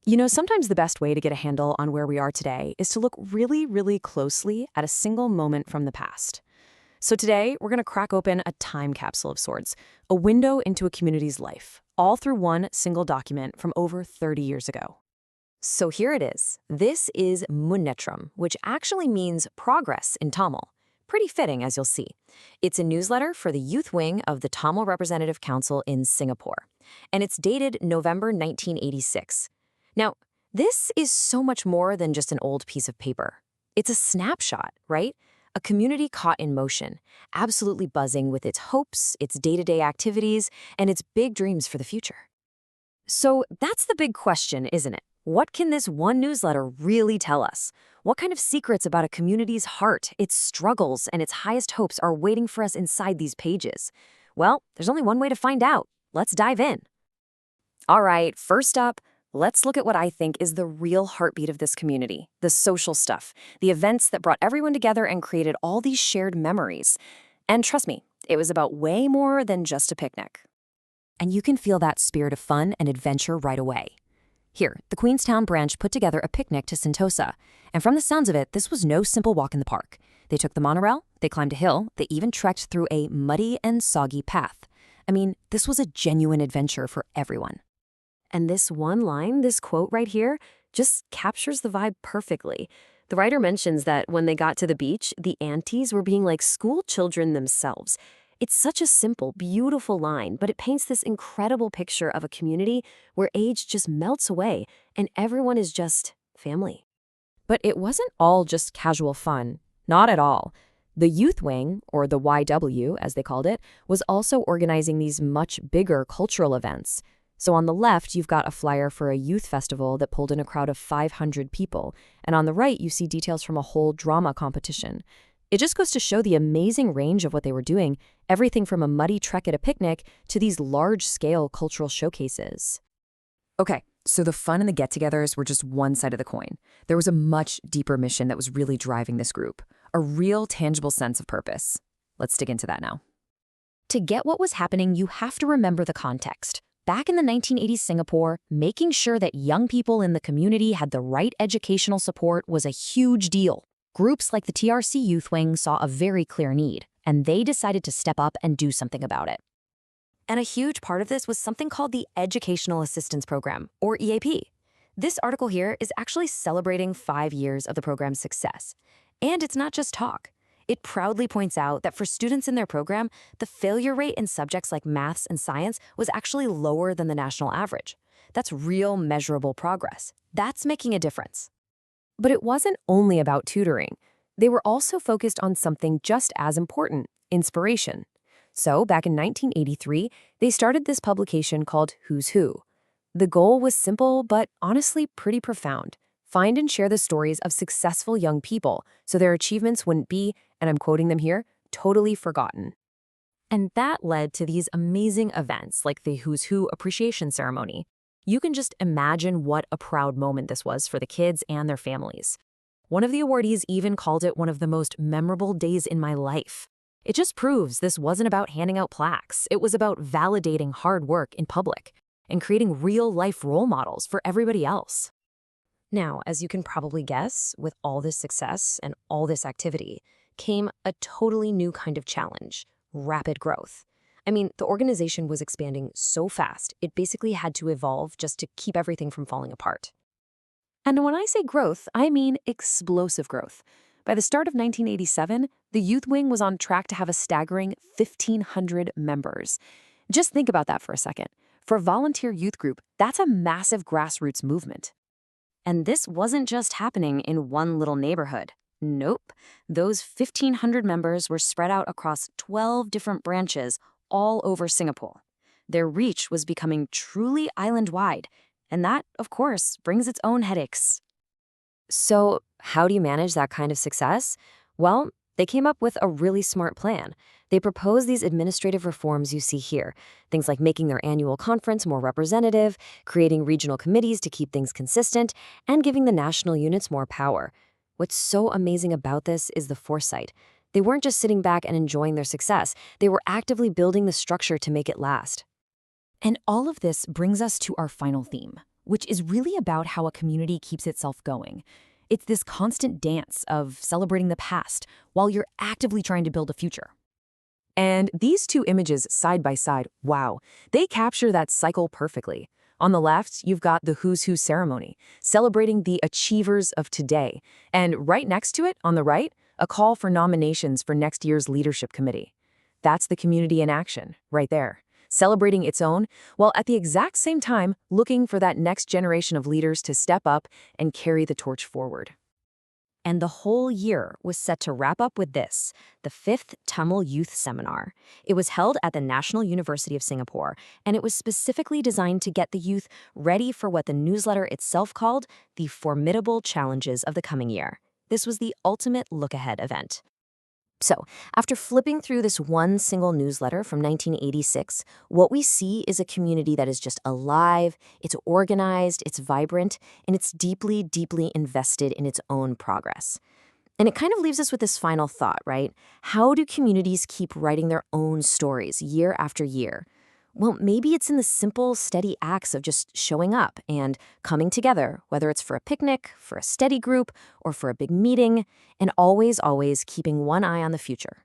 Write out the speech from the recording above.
Sometimes the best way to get a handle on where we are today is to look really, really closely at a single moment from the past. So today, we're going to crack open a time capsule of sorts, a window into a community's life, all through one single document from over 30 years ago. So here it is. This is Munnettram, which actually means progress in Tamil. Pretty fitting, as you'll see. It's a newsletter for the youth wing of the Tamil Representative Council in Singapore, and it's dated November 1986. Now, this is so much more than just an old piece of paper. It's a snapshot, right? A community caught in motion, absolutely buzzing with its hopes, its day-to-day activities, and its big dreams for the future. So that's the big question, isn't it? What can this one newsletter really tell us? What kind of secrets about a community's heart, its struggles, and its highest hopes are waiting for us inside these pages? Well, there's only one way to find out. Let's dive in. All right, first up, let's look at what I think is the real heartbeat of this community, the social stuff, the events that brought everyone together and created all these shared memories. And trust me, it was about way more than just a picnic. And you can feel that spirit of fun and adventure right away. Here, the Queenstown branch put together a picnic to Sentosa, and from the sounds of it, this was no simple walk in the park. They took the monorail, they climbed a hill, they even trekked through a muddy and soggy path. I mean, this was a genuine adventure for everyone. And this one line, this quote right here, just captures the vibe perfectly. The writer mentions that when they got to the beach, the aunties were being like school children themselves. It's such a simple, beautiful line, but it paints this incredible picture of a community where age just melts away and everyone is just family. But it wasn't all just casual fun. Not at all. The youth wing, or the YW as they called it, was also organizing these much bigger cultural events. So on the left, you've got a flyer for a youth festival that pulled in a crowd of 500 people, and on the right, you see details from a whole drama competition. It just goes to show the amazing range of what they were doing, everything from a muddy trek at a picnic to these large-scale cultural showcases. Okay, so the fun and the get-togethers were just one side of the coin. There was a much deeper mission that was really driving this group, a real tangible sense of purpose. Let's dig into that now. To get what was happening, you have to remember the context. Back in the 1980s Singapore, making sure that young people in the community had the right educational support was a huge deal. Groups like the TRC Youth Wing saw a very clear need, and they decided to step up and do something about it. And a huge part of this was something called the Educational Assistance Program, or EAP. This article here is actually celebrating 5 years of the program's success. And it's not just talk. It proudly points out that for students in their program, the failure rate in subjects like maths and science was actually lower than the national average. That's real measurable progress. That's making a difference. But it wasn't only about tutoring. They were also focused on something just as important, inspiration. So back in 1983, they started this publication called Who's Who. The goal was simple, but honestly pretty profound. Find and share the stories of successful young people so their achievements wouldn't be, and I'm quoting them here, totally forgotten. And that led to these amazing events like the Who's Who appreciation ceremony. You can just imagine what a proud moment this was for the kids and their families. One of the awardees even called it one of the most memorable days in my life. It just proves this wasn't about handing out plaques. It was about validating hard work in public and creating real-life role models for everybody else. Now, as you can probably guess, with all this success and all this activity came a totally new kind of challenge: rapid growth. I mean, the organization was expanding so fast, it basically had to evolve just to keep everything from falling apart. And when I say growth, I mean explosive growth. By the start of 1987, the youth wing was on track to have a staggering 1,500 members. Just think about that for a second. For a volunteer youth group, that's a massive grassroots movement. And this wasn't just happening in one little neighborhood. Nope. Those 1,500 members were spread out across 12 different branches all over Singapore. Their reach was becoming truly island-wide, and that, of course, brings its own headaches. So, how do you manage that kind of success? Well, they came up with a really smart plan. They proposed these administrative reforms you see here, things like making their annual conference more representative, creating regional committees to keep things consistent, and giving the national units more power. What's so amazing about this is the foresight. They weren't just sitting back and enjoying their success. They were actively building the structure to make it last. And all of this brings us to our final theme: which is really about how a community keeps itself going. It's this constant dance of celebrating the past while you're actively trying to build a future. And these two images side by side, wow, they capture that cycle perfectly. On the left, you've got the Who's Who ceremony, celebrating the achievers of today. And right next to it, on the right, a call for nominations for next year's leadership committee. That's the community in action, right there, celebrating its own, while at the exact same time looking for that next generation of leaders to step up and carry the torch forward. And the whole year was set to wrap up with this, the 5th Tamil Youth Seminar. It was held at the National University of Singapore, and it was specifically designed to get the youth ready for what the newsletter itself called the formidable challenges of the coming year. This was the ultimate look-ahead event. So, after flipping through this one single newsletter from 1986, what we see is a community that is just alive, it's organized, it's vibrant, and it's deeply, deeply invested in its own progress. And it kind of leaves us with this final thought, right? How do communities keep writing their own stories year after year? Well, maybe it's in the simple, steady acts of just showing up and coming together, whether it's for a picnic, for a study group, or for a big meeting, and always, always keeping one eye on the future.